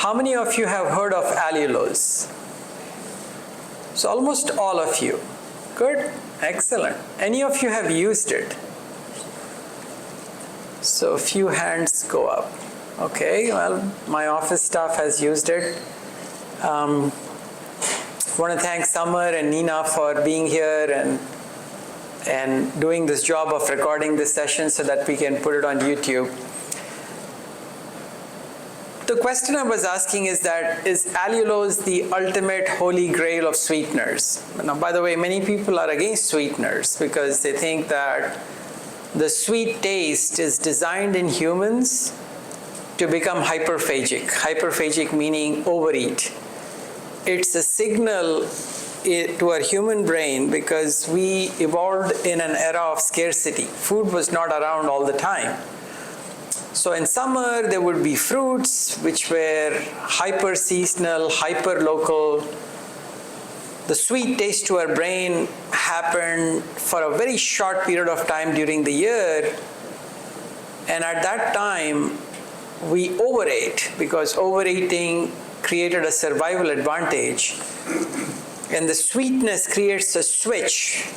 How many of you have heard of allulose? So almost all of you. Good, excellent. Any of you have used it? So a few hands go up. Okay, well, my office staff has used it. I want to thank Summer and Nina for being here and doing this job of recording this session so that we can put it on YouTube. The question I was asking is that, is allulose the ultimate holy grail of sweeteners? Now, by the way, many people are against sweeteners because they think that the sweet taste is designed in humans to become hyperphagic. Hyperphagic meaning overeat. It's a signal to our human brain because we evolved in an era of scarcity. Food was not around all the time. So in summer, there would be fruits which were hyper-seasonal, hyper-local. The sweet taste to our brain happened for a very short period of time during the year. And at that time, we overate because overeating created a survival advantage. And the sweetness creates a switch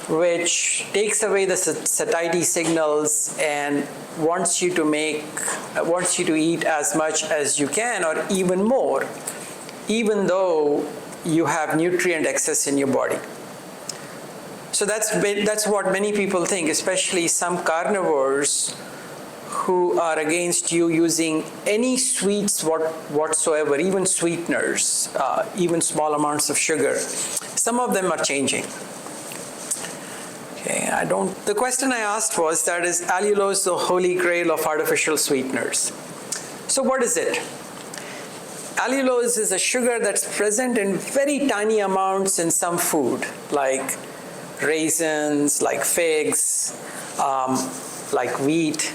which takes away the satiety signals and wants you to eat as much as you can or even more, even though you have nutrient excess in your body. So that's what many people think, especially some carnivores who are against you using any sweets whatsoever, even sweeteners, even small amounts of sugar. Some of them are changing. Okay, the question I asked was that, is allulose the holy grail of artificial sweeteners? So what is it? Allulose is a sugar that's present in very tiny amounts in some food, like raisins, like figs, like wheat.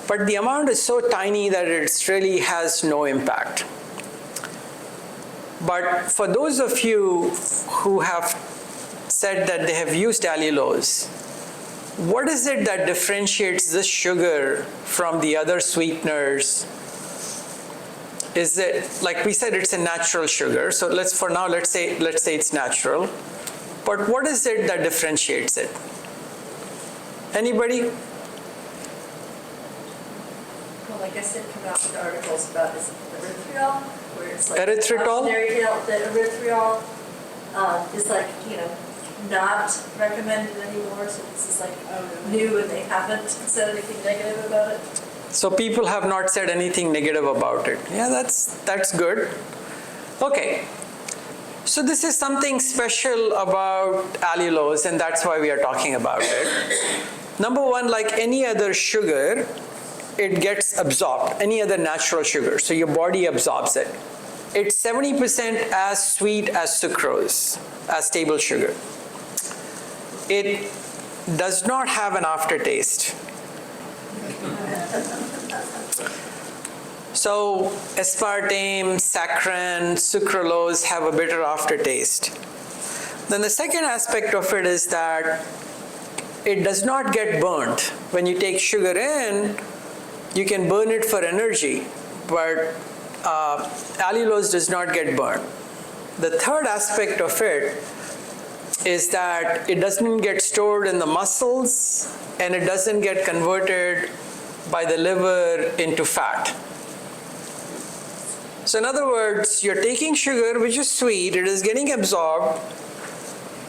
But the amount is so tiny that it really has no impact. But for those of you who have said that they have used allulose, what is it that differentiates this sugar from the other sweeteners? Is it, like we said, it's a natural sugar. So let's say it's natural. But what is it that differentiates it? Anybody? Well, I guess it come out with articles about this erythritol, where it's like Erythritol? The erythritol is like, not recommended anymore. So this is like new, and they haven't said anything negative about it. So people have not said anything negative about it. Yeah, that's good. Okay. So this is something special about allulose, and that's why we are talking about it. Number one, like any other sugar, it gets absorbed, any other natural sugar. So your body absorbs it. It's 70% as sweet as sucrose, as table sugar. It does not have an aftertaste. So aspartame, saccharin, sucralose have a bitter aftertaste. Then the second aspect of it is that it does not get burnt. When you take sugar in, you can burn it for energy, but allulose does not get burned. The third aspect of it is that it doesn't get stored in the muscles and it doesn't get converted by the liver into fat. So in other words, you're taking sugar which is sweet, it is getting absorbed.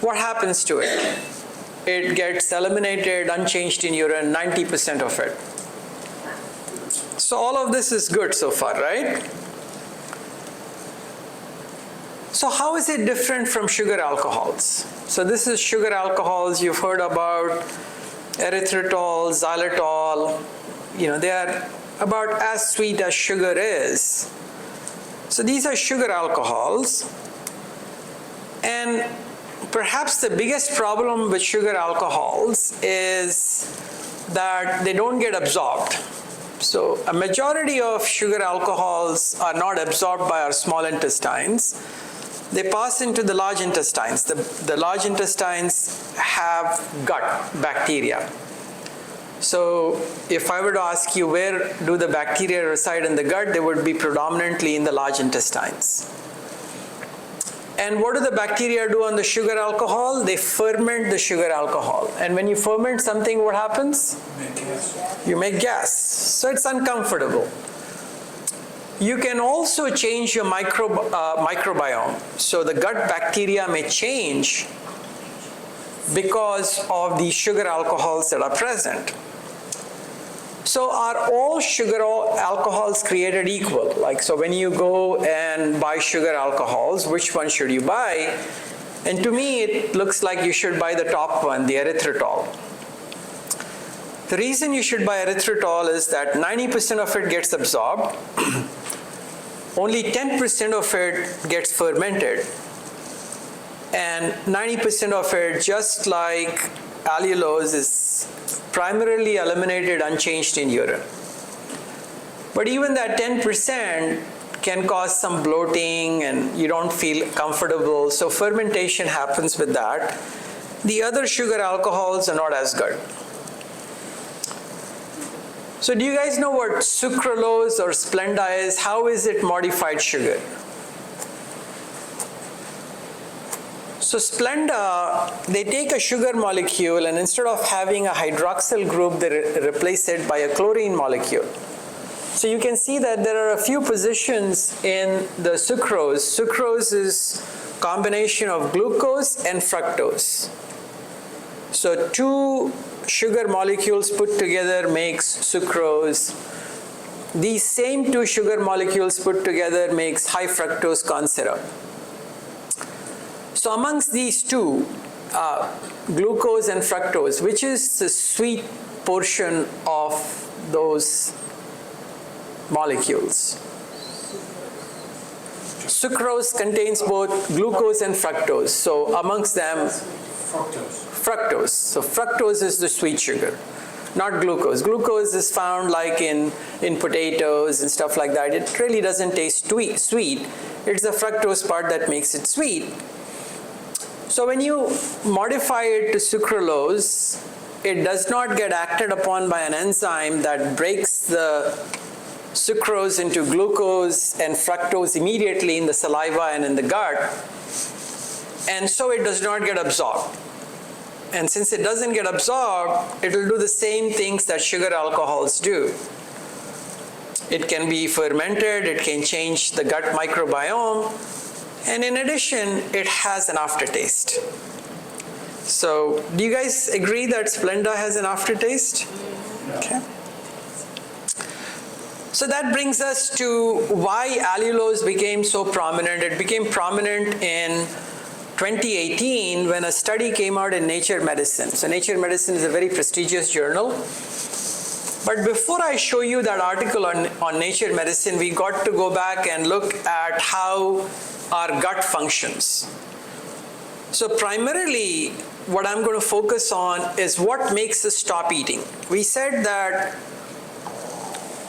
What happens to it? It gets eliminated, unchanged in urine, 90% of it. So all of this is good so far, right? So how is it different from sugar alcohols? So this is sugar alcohols. You've heard about erythritol, xylitol. They are about as sweet as sugar is. So these are sugar alcohols. And perhaps the biggest problem with sugar alcohols is that they don't get absorbed. So a majority of sugar alcohols are not absorbed by our small intestines. They pass into the large intestines. The large intestines have gut bacteria. So if I were to ask you where do the bacteria reside in the gut, they would be predominantly in the large intestines. And what do the bacteria do on the sugar alcohol? They ferment the sugar alcohol. And when you ferment something, what happens? You make gas. So it's uncomfortable. You can also change your microbiome. So the gut bacteria may change because of the sugar alcohols that are present. So are all sugar alcohols created equal? Like, so when you go and buy sugar alcohols, which one should you buy? And to me, it looks like you should buy the top one, the erythritol. The reason you should buy erythritol is that 90% of it gets absorbed, only 10% of it gets fermented, and 90% of it, just like allulose, is primarily eliminated unchanged in urine. But even that 10% can cause some bloating and you don't feel comfortable, so fermentation happens with that. The other sugar alcohols are not as good. So do you guys know what sucralose or Splenda is? How is it modified sugar? So Splenda, they take a sugar molecule and instead of having a hydroxyl group, they replace it by a chlorine molecule. So you can see that there are a few positions in the sucrose. Sucrose is a combination of glucose and fructose. So two sugar molecules put together makes sucrose. These same two sugar molecules put together makes high fructose corn syrup. So amongst these two, glucose and fructose, which is the sweet portion of those molecules? Sucrose contains both glucose and fructose. So amongst them, fructose. So fructose is the sweet sugar, not glucose. Glucose is found like in potatoes and stuff like that. It really doesn't taste sweet. It's the fructose part that makes it sweet. So when you modify it to sucralose, it does not get acted upon by an enzyme that breaks the sucrose into glucose and fructose immediately in the saliva and in the gut. And so it does not get absorbed. And since it doesn't get absorbed, it will do the same things that sugar alcohols do. It can be fermented, it can change the gut microbiome, and in addition, it has an aftertaste. So, do you guys agree that Splenda has an aftertaste? Okay. So that brings us to why allulose became so prominent. It became prominent in 2018 when a study came out in Nature Medicine. So Nature Medicine is a very prestigious journal. But before I show you that article on Nature Medicine, we got to go back and look at how our gut functions. So primarily, what I'm going to focus on is what makes us stop eating. We said that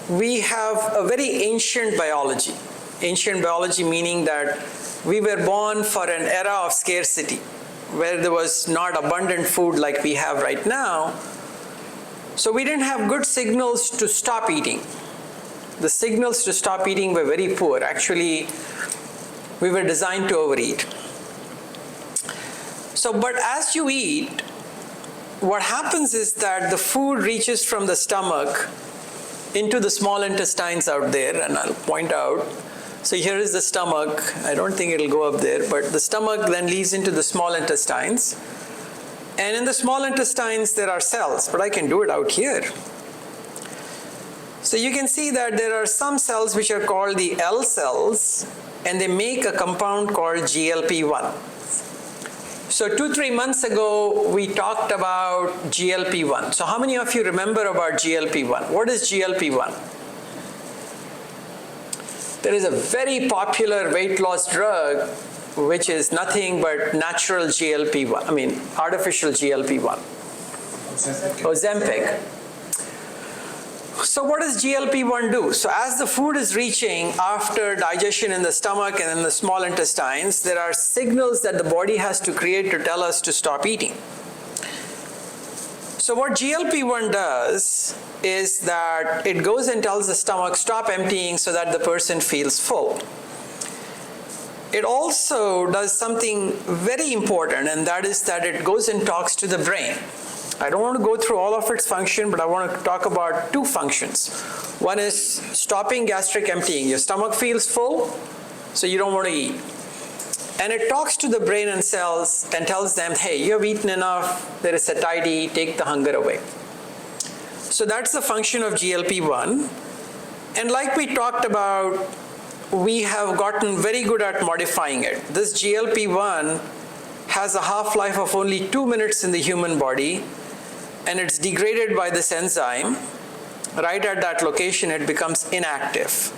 we have a very ancient biology. Ancient biology meaning that we were born for an era of scarcity, where there was not abundant food like we have right now. So we didn't have good signals to stop eating. The signals to stop eating were very poor. Actually, we were designed to overeat. So, but as you eat, what happens is that the food reaches from the stomach into the small intestines out there, and I'll point out. So here is the stomach. I don't think it'll go up there, but the stomach then leads into the small intestines. And in the small intestines, there are cells, but I can do it out here. So you can see that there are some cells which are called the L cells, and they make a compound called GLP-1. So 2-3 months ago, we talked about GLP-1. So how many of you remember about GLP-1? What is GLP-1? There is a very popular weight loss drug which is nothing but natural GLP-1, artificial GLP-1. Ozempic. So what does GLP-1 do? So as the food is reaching after digestion in the stomach and in the small intestines, there are signals that the body has to create to tell us to stop eating. So what GLP-1 does is that it goes and tells the stomach, stop emptying so that the person feels full. It also does something very important, and that is that it goes and talks to the brain. I don't want to go through all of its function, but I want to talk about two functions. One is stopping gastric emptying. Your stomach feels full, so you don't want to eat. And it talks to the brain and cells and tells them, hey, you have eaten enough, there is satiety, take the hunger away. So that's the function of GLP-1. And like we talked about, we have gotten very good at modifying it. This GLP-1 has a half-life of only 2 minutes in the human body, and it's degraded by this enzyme. Right at that location, it becomes inactive.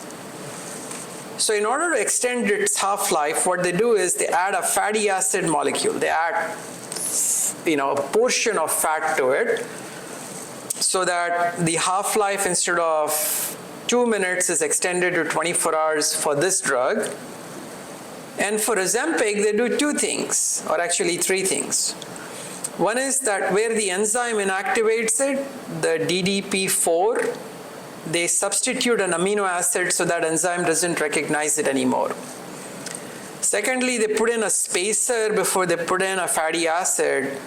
So in order to extend its half-life, what they do is they add a fatty acid molecule. They add, a portion of fat to it so that the half-life, instead of 2 minutes, is extended to 24 hours for this drug. And for Ozempic, they do two things, or actually three things. One is that where the enzyme inactivates it, the DDP4, they substitute an amino acid so that enzyme doesn't recognize it anymore. Secondly, they put in a spacer before they put in a fatty acid.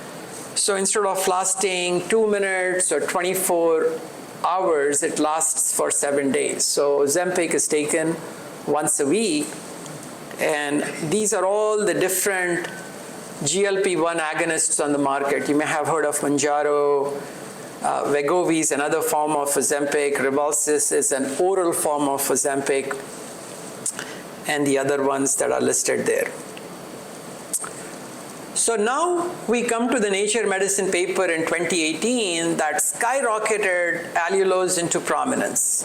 So instead of lasting 2 minutes or 24 hours, it lasts for 7 days. So Ozempic is taken once a week. And these are all the different GLP-1 agonists on the market. You may have heard of Mounjaro, Wegovy is another form of Ozempic, Rybelsus is an oral form of Ozempic, and the other ones that are listed there. So now we come to the Nature Medicine paper in 2018 that skyrocketed allulose into prominence.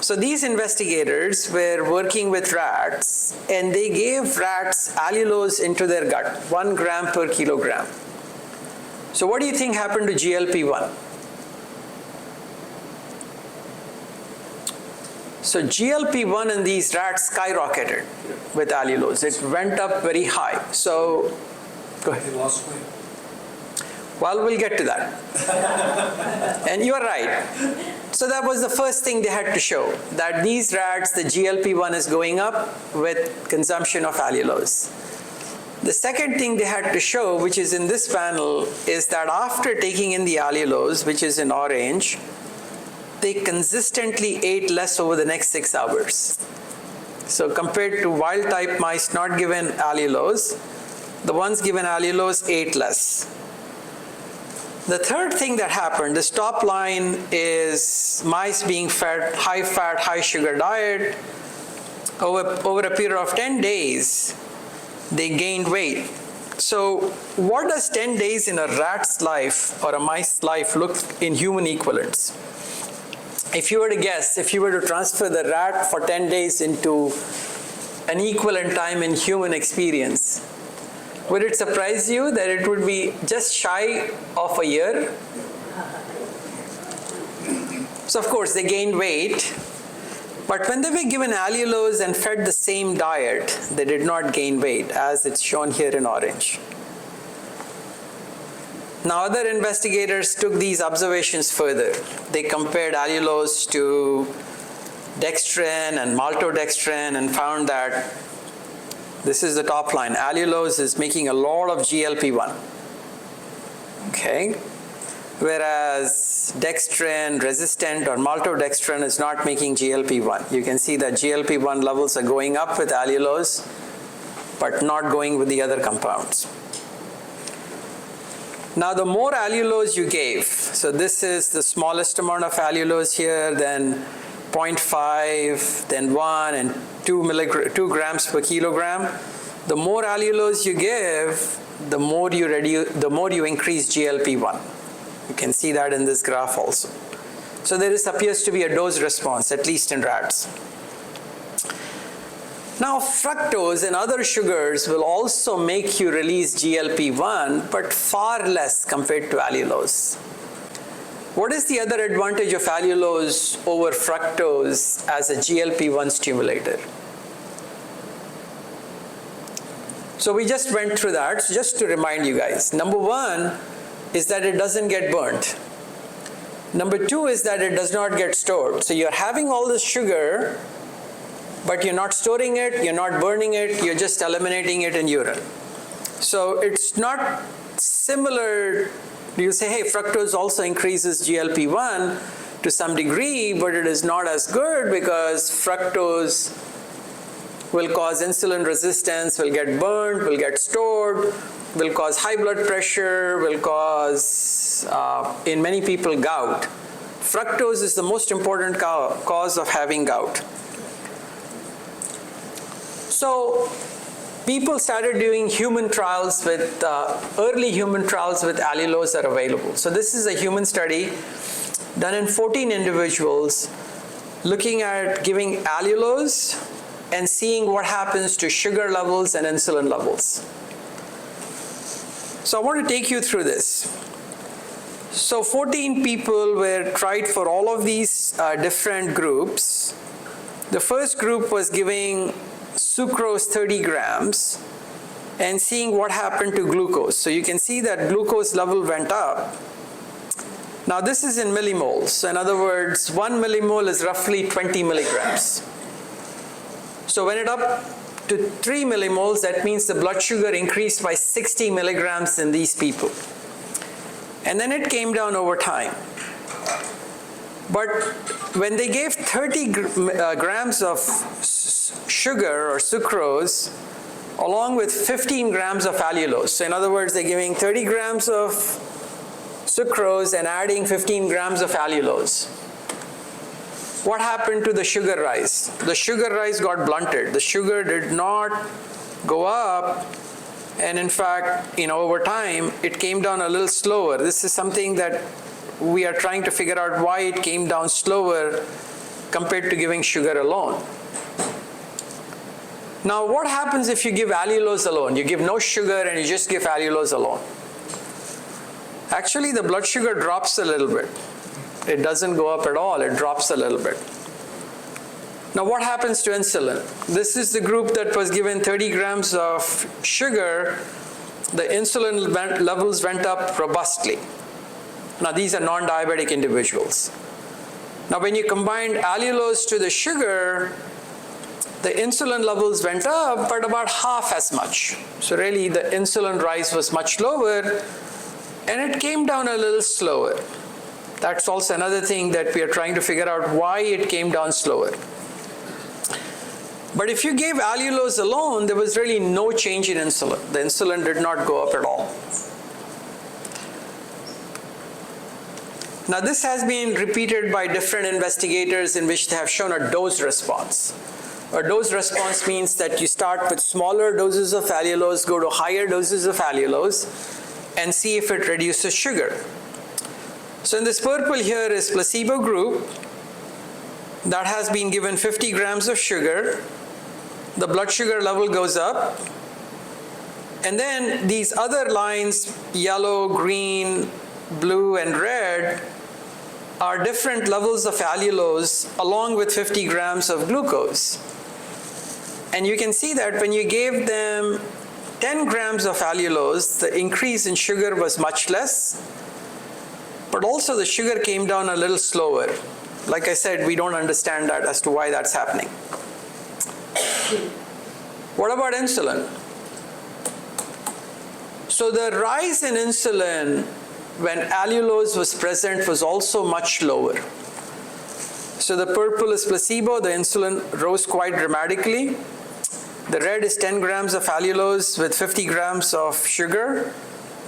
So these investigators were working with rats, and they gave rats allulose into their gut, 1 gram per kilogram. So what do you think happened to GLP-1? So GLP-1 in these rats skyrocketed with allulose. It went up very high. So, go ahead. They lost weight. Well, we'll get to that. And you are right. So that was the first thing they had to show, that these rats, the GLP-1 is going up with consumption of allulose. The second thing they had to show, which is in this panel, is that after taking in the allulose, which is in orange, they consistently ate less over the next 6 hours. So compared to wild-type mice not given allulose, the ones given allulose ate less. The third thing that happened, this top line is mice being fed high-fat, high-sugar diet. Over a period of 10 days, they gained weight. So what does 10 days in a rat's life or a mice's life look in human equivalents? If you were to guess, if you were to transfer the rat for 10 days into an equivalent time in human experience, would it surprise you that it would be just shy of a year? So of course they gained weight, but when they were given allulose and fed the same diet, they did not gain weight, as it's shown here in orange. Now other investigators took these observations further. They compared allulose to dextrin and maltodextrin and found that this is the top line. Allulose is making a lot of GLP-1. Okay? Whereas dextrin, resistant, or maltodextrin is not making GLP-1. You can see that GLP-1 levels are going up with allulose, but not going with the other compounds. Now the more allulose you gave, so this is the smallest amount of allulose here, then 0.5, then 1, and 2 grams per kilogram. The more allulose you give, the more you increase GLP-1. You can see that in this graph also. So there appears to be a dose response, at least in rats. Now fructose and other sugars will also make you release GLP-1, but far less compared to allulose. What is the other advantage of allulose over fructose as a GLP-1 stimulator? So we just went through that. So just to remind you guys, number one, is that it doesn't get burnt. Number two is that it does not get stored. So you're having all this sugar, but you're not storing it, you're not burning it, you're just eliminating it in urine. So it's not similar. You say, hey, fructose also increases GLP-1 to some degree, but it is not as good because fructose will cause insulin resistance, will get burnt, will get stored, will cause high blood pressure, will cause, in many people, gout. Fructose is the most important cause of having gout. So people started doing human trials with, early human trials with allulose are available. So this is a human study done in 14 individuals looking at giving allulose and seeing what happens to sugar levels and insulin levels. So I want to take you through this. So 14 people were tried for all of these different groups. The first group was giving sucrose 30 grams and seeing what happened to glucose. So you can see that glucose level went up. Now this is in millimoles. So in other words, 1 millimole is roughly 20 milligrams. So when it up to 3 millimoles, that means the blood sugar increased by 60 milligrams in these people. And then it came down over time. But when they gave 30 grams of sugar or sucrose along with 15 grams of allulose, so in other words, they're giving 30 grams of sucrose and adding 15 grams of allulose, what happened to the sugar rise? The sugar rise got blunted. The sugar did not go up, and in fact, over time, it came down a little slower. This is something that we are trying to figure out why it came down slower compared to giving sugar alone. Now, what happens if you give allulose alone? You give no sugar and you just give allulose alone. Actually, the blood sugar drops a little bit. It doesn't go up at all, it drops a little bit. Now what happens to insulin? This is the group that was given 30 grams of sugar. The insulin levels went up robustly. Now these are non-diabetic individuals. Now when you combined allulose to the sugar, the insulin levels went up, but about half as much. So really the insulin rise was much lower, and it came down a little slower. That's also another thing that we are trying to figure out why it came down slower. But if you gave allulose alone, there was really no change in insulin. The insulin did not go up at all. Now this has been repeated by different investigators in which they have shown a dose response. A dose response means that you start with smaller doses of allulose, go to higher doses of allulose, and see if it reduces sugar. So in this purple here is placebo group that has been given 50 grams of sugar. The blood sugar level goes up. And then these other lines, yellow, green, blue, and red, are different levels of allulose along with 50 grams of glucose. And you can see that when you gave them 10 grams of allulose, the increase in sugar was much less. But also the sugar came down a little slower. Like I said, we don't understand that as to why that's happening. What about insulin? So the rise in insulin when allulose was present was also much lower. So the purple is placebo, the insulin rose quite dramatically. The red is 10 grams of allulose with 50 grams of sugar.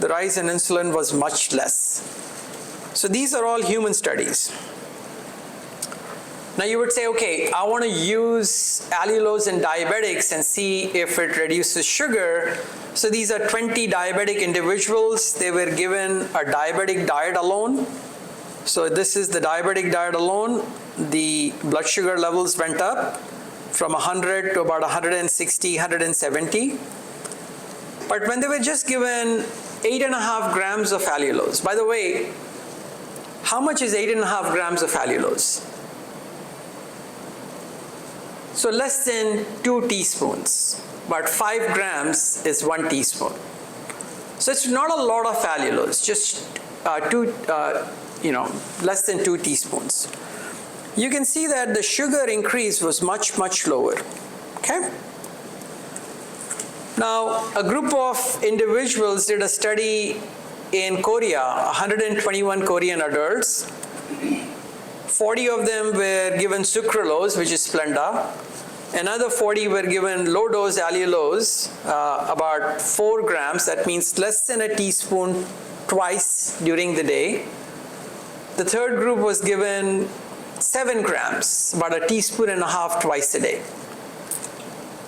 The rise in insulin was much less. So these are all human studies. Now you would say, okay, I want to use allulose in diabetics and see if it reduces sugar. So these are 20 diabetic individuals. They were given a diabetic diet alone. So this is the diabetic diet alone. The blood sugar levels went up from 100 to about 160, 170. But when they were just given 8.5 grams of allulose, by the way, how much is 8.5 grams of allulose? So less than 2 teaspoons, but 5 grams is 1 teaspoon. So it's not a lot of allulose, just less than 2 teaspoons. You can see that the sugar increase was much, much lower, okay? Now, a group of individuals did a study in Korea, 121 Korean adults. 40 of them were given Sucralose, which is Splenda. Another 40 were given low-dose allulose, about 4 grams, that means less than a teaspoon twice during the day. The third group was given 7 grams, about a teaspoon and a half twice a day.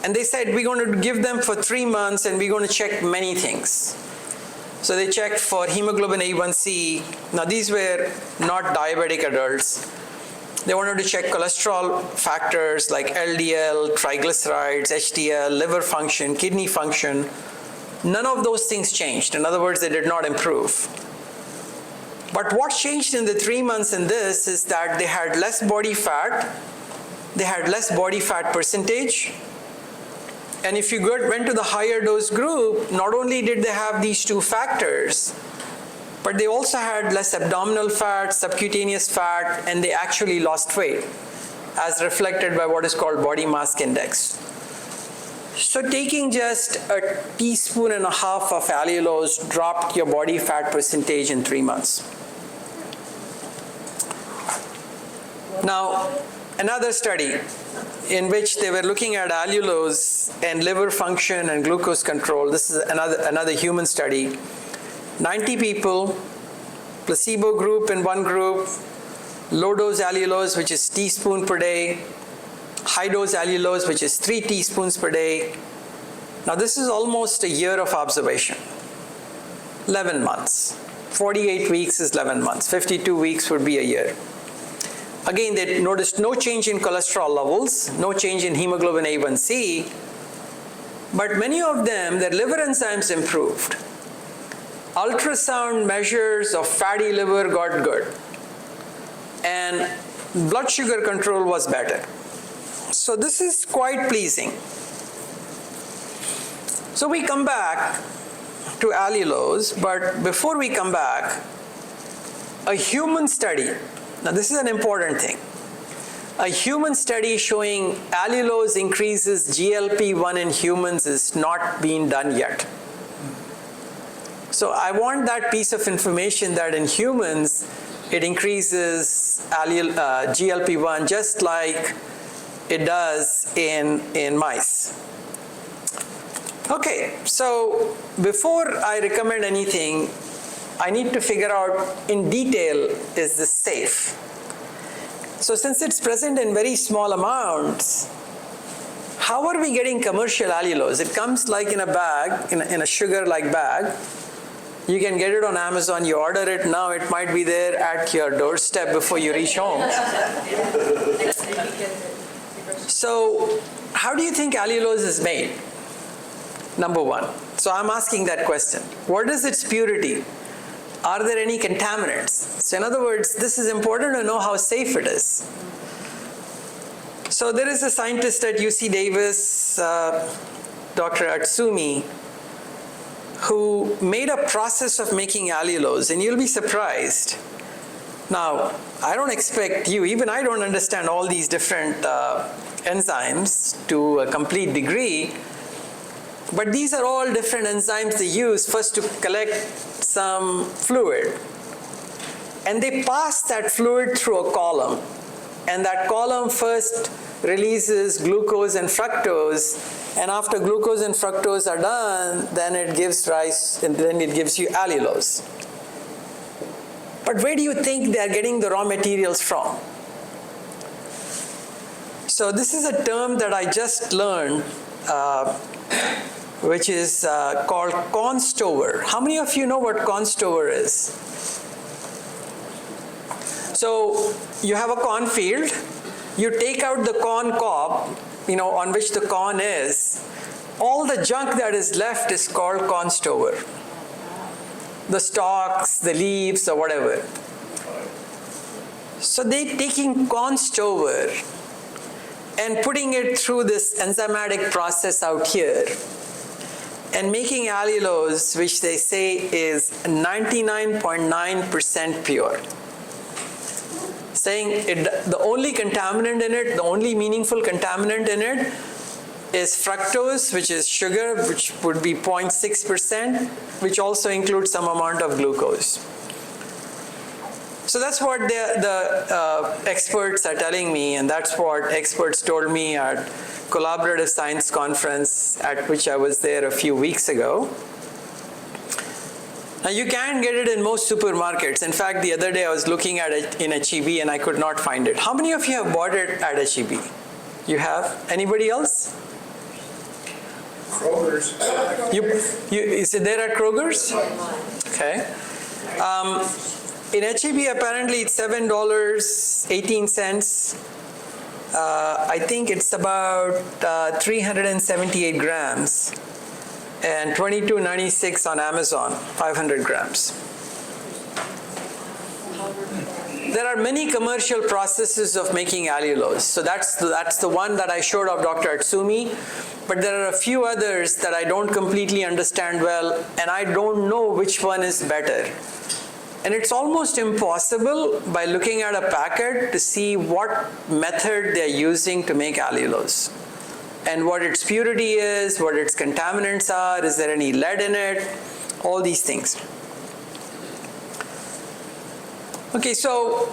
And they said, we're going to give them for 3 months and we're going to check many things. So they checked for hemoglobin A1C. Now these were not diabetic adults. They wanted to check cholesterol factors like LDL, triglycerides, HDL, liver function, kidney function. None of those things changed. In other words, they did not improve. But what changed in the 3 months in this is that they had less body fat, they had less body fat percentage, and if you went to the higher dose group, not only did they have these 2 factors, but they also had less abdominal fat, subcutaneous fat, and they actually lost weight, as reflected by what is called body mass index. So taking just a teaspoon and a half of allulose dropped your body fat percentage in 3 months. Now, another study in which they were looking at allulose and liver function and glucose control. This is another human study. 90 people, placebo group in one group, low-dose allulose, which is teaspoon per day, high-dose allulose, which is 3 teaspoons per day. Now this is almost a year of observation, 11 months. 48 weeks is 11 months, 52 weeks would be a year. Again, they noticed no change in cholesterol levels, no change in hemoglobin A1C, but many of them, their liver enzymes improved. Ultrasound measures of fatty liver got good, and blood sugar control was better. So this is quite pleasing. So we come back to allulose, but before we come back, a human study. Now this is an important thing. A human study showing allulose increases GLP-1 in humans is not being done yet. So I want that piece of information that in humans, it increases GLP-1 just like it does in mice. Okay, so before I recommend anything, I need to figure out in detail, is this safe? So since it's present in very small amounts, how are we getting commercial allulose? It comes like in a bag, in a sugar-like bag. You can get it on Amazon, you order it now, it might be there at your doorstep before you reach home. So how do you think allulose is made? Number one. So I'm asking that question. What is its purity? Are there any contaminants? So in other words, this is important to know how safe it is. So there is a scientist at UC Davis, Dr. Atsumi, who made a process of making allulose, and you'll be surprised. Now, I don't expect you, even I don't understand all these different enzymes to a complete degree, but these are all different enzymes they use first to collect some fluid. And they pass that fluid through a column. And that column first releases glucose and fructose. And after glucose and fructose are done, then it gives rise, and then it gives you allulose. But where do you think they are getting the raw materials from? So this is a term that I just learned, which is called corn stover. How many of you know what corn stover is? So you have a corn field, you take out the corn cob, on which the corn is. All the junk that is left is called corn stover. The stalks, the leaves, or whatever. So they're taking corn stover and putting it through this enzymatic process out here. and making allulose, which they say is 99.9% pure. Saying the only contaminant in it, the only meaningful contaminant in it is fructose, which is sugar, which would be 0.6%, which also includes some amount of glucose. So that's what the experts are telling me, and that's what experts told me at Collaborative Science Conference, at which I was there a few weeks ago. Now you can get it in most supermarkets. In fact, the other day I was looking at it in HEB and I could not find it. How many of you have bought it at HEB? You have? Anybody else? Kroger's. Is it there at Kroger's? Okay. In HEB, apparently it's $7.18. I think it's about 378 grams. And $22.96 on Amazon, 500 grams. There are many commercial processes of making allulose. So that's the one that I showed of Dr. Atsumi. But there are a few others that I don't completely understand well, and I don't know which one is better. And it's almost impossible by looking at a packet to see what method they're using to make allulose, and what its purity is, what its contaminants are, is there any lead in it, all these things. Okay, so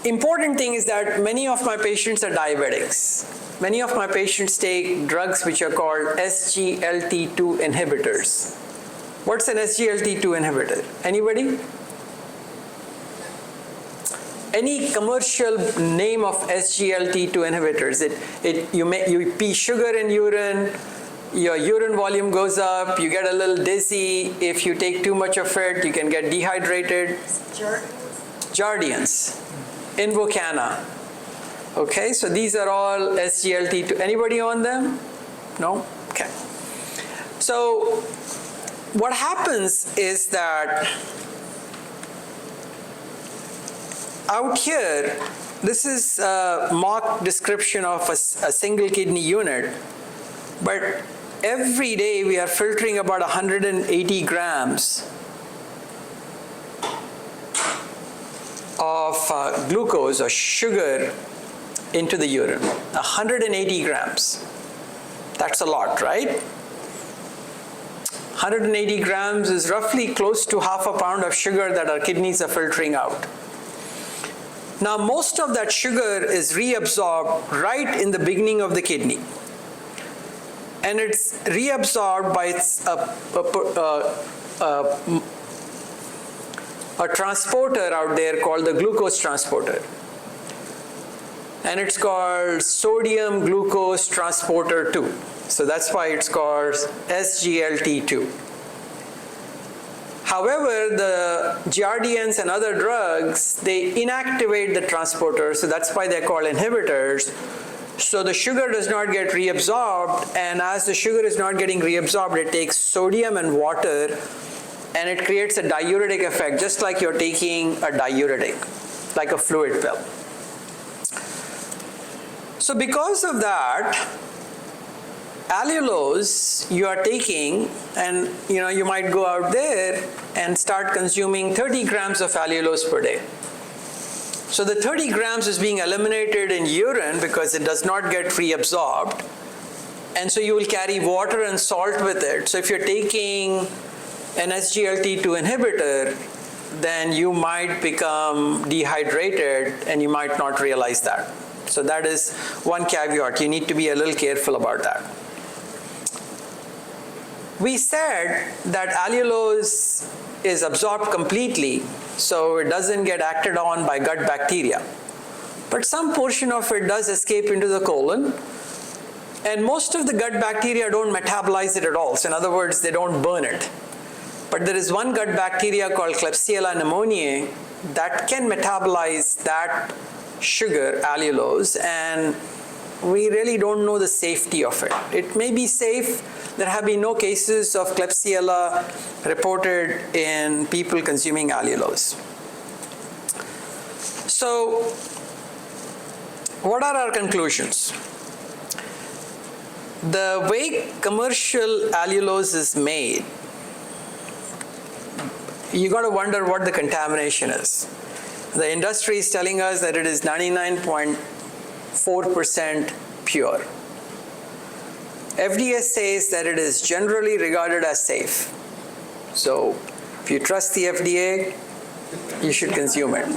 important thing is that many of my patients are diabetics. Many of my patients take drugs which are called SGLT2 inhibitors. What's an SGLT2 inhibitor? Anybody? Any commercial name of SGLT2 inhibitors, you pee sugar in urine, your urine volume goes up, you get a little dizzy. If you take too much of it, you can get dehydrated. Jardiance, Invocana. Okay, so these are all SGLT2. Anybody on them? No? Okay. So what happens is that out here, this is a mock description of a single kidney unit, but every day we are filtering about 180 grams of glucose or sugar into the urine. 180 grams. That's a lot, right? 180 grams is roughly close to half a pound of sugar that our kidneys are filtering out. Now, most of that sugar is reabsorbed right in the beginning of the kidney. And it's reabsorbed by a transporter out there called the glucose transporter. And it's called sodium glucose transporter 2. So that's why it's called SGLT2. However, the Jardians and other drugs, they inactivate the transporter, so that's why they're called inhibitors. So the sugar does not get reabsorbed, and as the sugar is not getting reabsorbed, it takes sodium and water, and it creates a diuretic effect, just like you're taking a diuretic, like a fluid pill. So because of that, allulose you are taking, and you might go out there and start consuming 30 grams of allulose per day. So the 30 grams is being eliminated in urine because it does not get reabsorbed, and so you will carry water and salt with it. So if you're taking an SGLT2 inhibitor, then you might become dehydrated and you might not realize that. So that is one caveat. You need to be a little careful about that. We said that allulose is absorbed completely, so it doesn't get acted on by gut bacteria. But some portion of it does escape into the colon, and most of the gut bacteria don't metabolize it at all. So in other words, they don't burn it. But there is one gut bacteria called Klebsiella pneumoniae that can metabolize that sugar, allulose, and we really don't know the safety of it. It may be safe. There have been no cases of Klebsiella reported in people consuming allulose. So, what are our conclusions? The way commercial allulose is made, you got to wonder what the contamination is. The industry is telling us that it is 99.4% pure. FDA says that it is generally regarded as safe. So if you trust the FDA, you should consume it.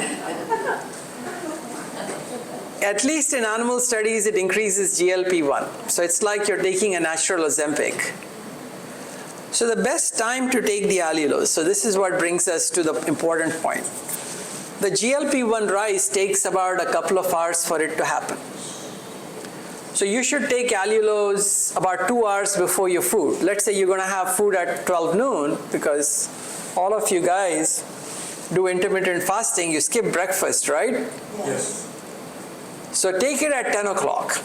At least in animal studies, it increases GLP-1. So it's like you're taking a natural Ozempic. So the best time to take the allulose, so this is what brings us to the important point. The GLP-1 rise takes about a couple of hours for it to happen. So you should take allulose about 2 hours before your food. Let's say you're going to have food at 12 noon, because all of you guys do intermittent fasting, you skip breakfast, right? Yes. So take it at 10 o'clock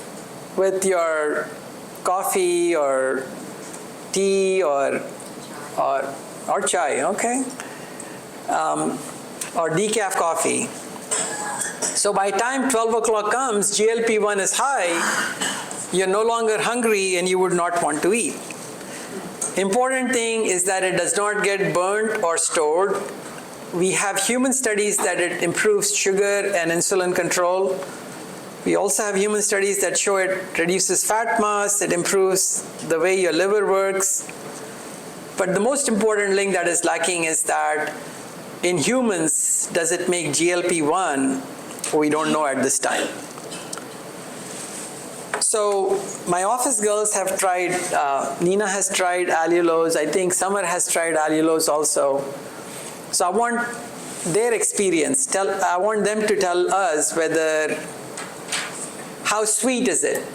with your coffee or tea or chai, okay? Or decaf coffee. So by time 12 o'clock comes, GLP-1 is high, you're no longer hungry and you would not want to eat. Important thing is that it does not get burnt or stored. We have human studies that it improves sugar and insulin control. We also have human studies that show it reduces fat mass, it improves the way your liver works. But the most important link that is lacking is that in humans, does it make GLP-1? We don't know at this time. So my office girls have tried, Nina has tried allulose, I think Summer has tried allulose also. So I want their experience. I want them to tell us whether, how sweet is it?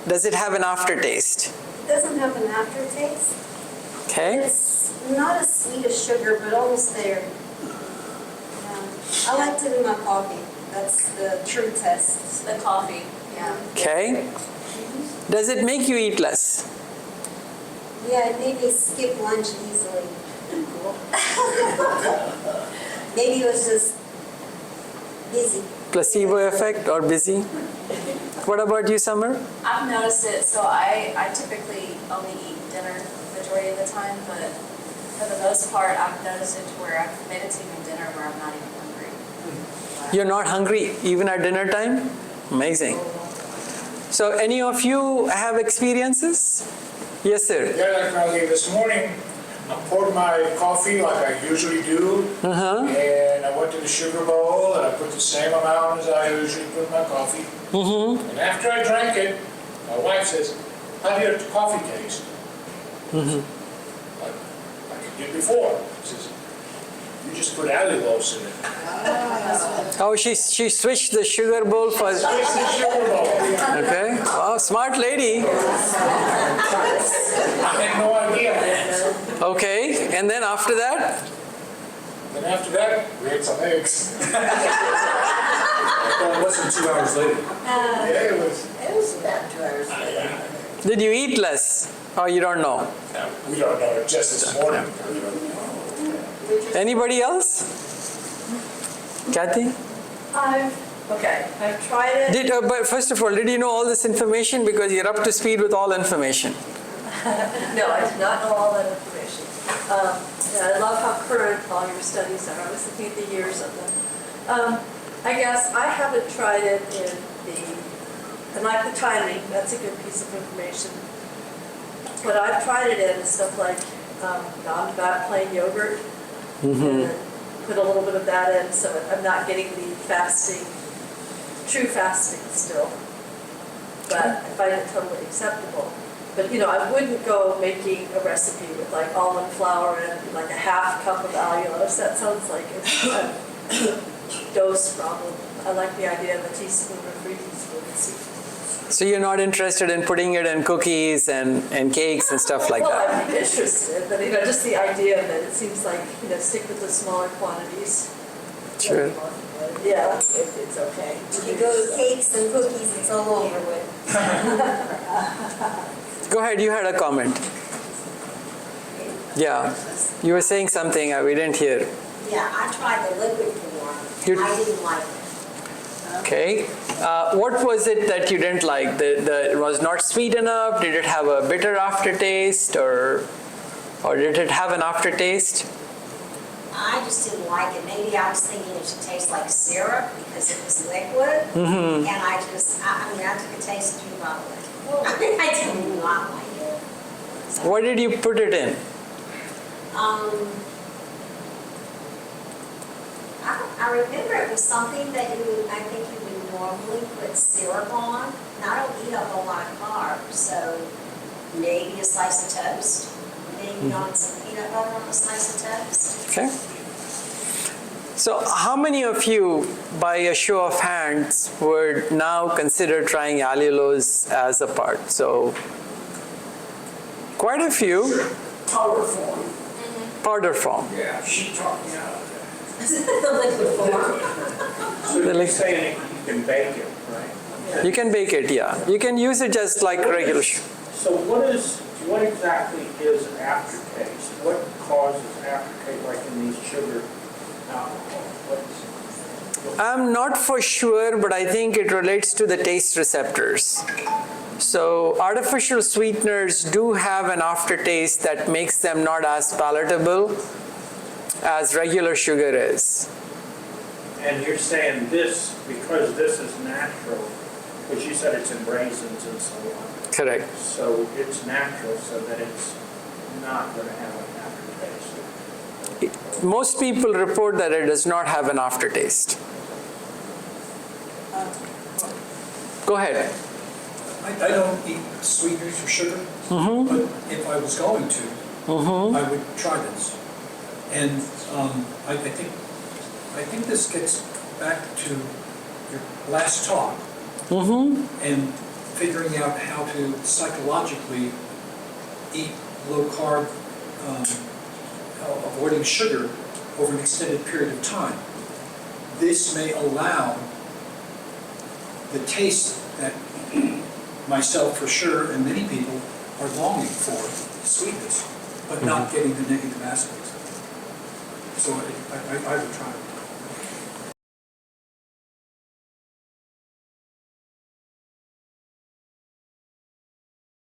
Does it have an aftertaste? It doesn't have an aftertaste. Okay. It's not as sweet as sugar, but almost there. I liked it in my coffee. That's the true test. The coffee. Yeah. Okay. Does it make you eat less? Yeah, it made me skip lunch easily. Maybe it was just busy. Placebo effect or busy? What about you, Summer? I've noticed it, so I typically only eat dinner majority of the time, but for the most part, I've noticed it to where I've made it to even dinner where I'm not even hungry. You're not hungry even at dinner time? Amazing. So any of you have experiences? Yes, sir. Yeah, like Marley, this morning, I poured my coffee like I usually do, and I went to the sugar bowl and I put the same amount as I usually put in my coffee. And after I drank it, my wife says, "How did your coffee taste?" Like it did before. She says, "You just put allulose in it." Oh, she switched the sugar bowl for... It's the sugar bowl. Okay. Wow, smart lady. I had no idea. Okay, and then after that? Then after that, we had some eggs. Well, it wasn't 2 hours later. Yeah, it was. It was about 2 hours later. Did you eat less? Or you don't know? We don't know, just this morning. Anybody else? Kathy? I've tried it. But first of all, did you know all this information? Because you're up to speed with all information. No, I did not know all that information. And I love how current all your studies are. I was looking at the years of them. I guess I haven't tried it in and like the timing, that's a good piece of information. But I've tried it in stuff like non-fat plain yogurt, and then put a little bit of that in, so I'm not getting the true fasting still. But I find it totally acceptable. But I wouldn't go making a recipe with like almond flour and like a half cup of allulose. That sounds like a dose problem. I like the idea of a teaspoon or 3 teaspoons. So you're not interested in putting it in cookies and cakes and stuff like Well, that? I'd be interested, but just the idea of it, it seems like, stick with the smaller quantities. Sure. Yeah, if it's okay. If you go to cakes and cookies, it's all over with. Go ahead, you had a comment. Yeah, you were saying something we didn't hear. Yeah, I tried the liquid form. You- I didn't like it. Okay, What was it that you didn't like? It was not sweet enough? Did it have a bitter aftertaste, or did it have an aftertaste? I just didn't like it. Maybe I was thinking it should taste like syrup because it was liquid. Mm-hmm. And I took a taste tube out of it. I did not like it. So, What did you put it in? I remember it was something that I think you would normally put syrup on. And I don't eat a whole lot of carbs, so maybe a slice of toast. Maybe on some peanut butter on a slice of toast. Okay. So how many of you, by a show of hands, would now consider trying allulose as a part? So quite a few. Powder form. Powder form. Yeah, she talked me out of The liquid form. So you're saying you can bake it, right? You can bake it, yeah. You can use it just like regular sugar. So what exactly is aftertaste? What causes aftertaste, like in these sugar alcohol? I'm not for sure, but I think it relates to the taste receptors. So artificial sweeteners do have an aftertaste that makes them not as palatable as regular sugar is. And you're saying this, because this is natural, which you said it's in raisins and so on. Correct. So it's natural, so that it's not going to have an aftertaste. Most people report that it does not have an aftertaste. Go ahead. I don't eat sweeteners or sugar, but if I was going to, I would try this. And I think this gets back to your last talk and figuring out how to psychologically eat low carb, avoiding sugar over an extended period of time. This may allow the taste that myself for sure and many people are longing for, sweetness, but not getting the negative aspects of it. So I would try it.